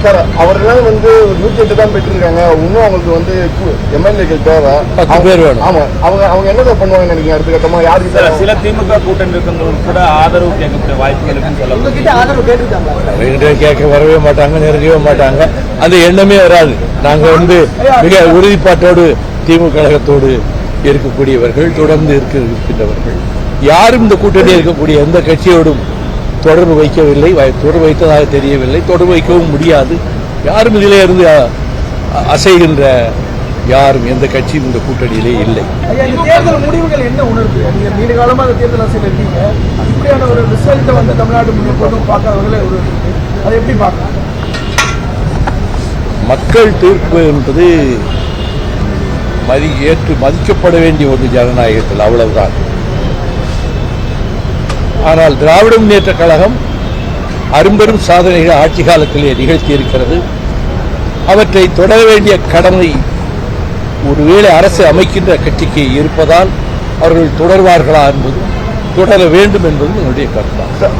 Sir அவர்கள் 108 தான் பெற்றிருக்காங்க. இன்னும் அவங்களுக்கு எம்எல்ஏக்கள் தேவை. 10 பேர் வேணும். ஆமா, அவங்க என்ன சார் பண்ணுவாங்க நினைக்கிறீங்க? அடுத்த கட்டமா யாருக்கு சார்? சில திமுக கூட்டணி இருக்கிறவங்களுக்கு கூட ஆதரவு கேட்கக்கூடிய வாய்ப்புகள் இருக்குன்னு சொல்ல ஆதரவு கேட்டிருக்காங்க. கேட்க வரவே மாட்டாங்க, நெருங்கவே மாட்டாங்க. அந்த எண்ணமே வராது. நாங்க மிக உறுதிப்பாட்டோடு திமுக கழகத்தோடு இருக்கக்கூடியவர்கள், தொடர்ந்து இருக்கின்றவர்கள். யாரும் இந்த கூட்டணியில் இருக்கக்கூடிய எந்த கட்சியோடும் தொடர்பு வைக்கவில்லை, தொடர்பு வைத்ததாக தெரியவில்லை, தொடர்பு வைக்கவும் முடியாது. யாரும் இதிலே இருந்து அசைகின்ற யாரும் எந்த கட்சியும் இந்த கூட்டணியிலே இல்லை. தேர்தல் முடிவுகள் என்ன உணர்வு? நீங்க நீண்ட காலமா அந்த தேர்தல் அரசியல் இருக்கீங்க, இப்படியான ஒரு ரிசல்ட்டை தமிழ்நாடு முழுவதும் பார்க்காதவர்களே ஒரு அதை எப்படி பார்க்கலாம்? மக்கள் தீர்ப்பு என்பது ஏற்று மதிக்கப்பட வேண்டிய ஒரு ஜனநாயகத்தில், அவ்வளவுதான். ஆனால் திராவிட முன்னேற்ற கழகம் அரும்பெரும் சாதனைகள் ஆட்சி காலத்திலே நிகழ்த்தி இருக்கிறது. அவற்றை தொடர வேண்டிய கடமை ஒருவேளை அரசு அமைக்கின்ற கட்சிக்கு இருப்பதால் அவர்கள் தொடர்வார்களா என்பதும் தொடர வேண்டும் என்பதும் என்னுடைய கருத்தான்.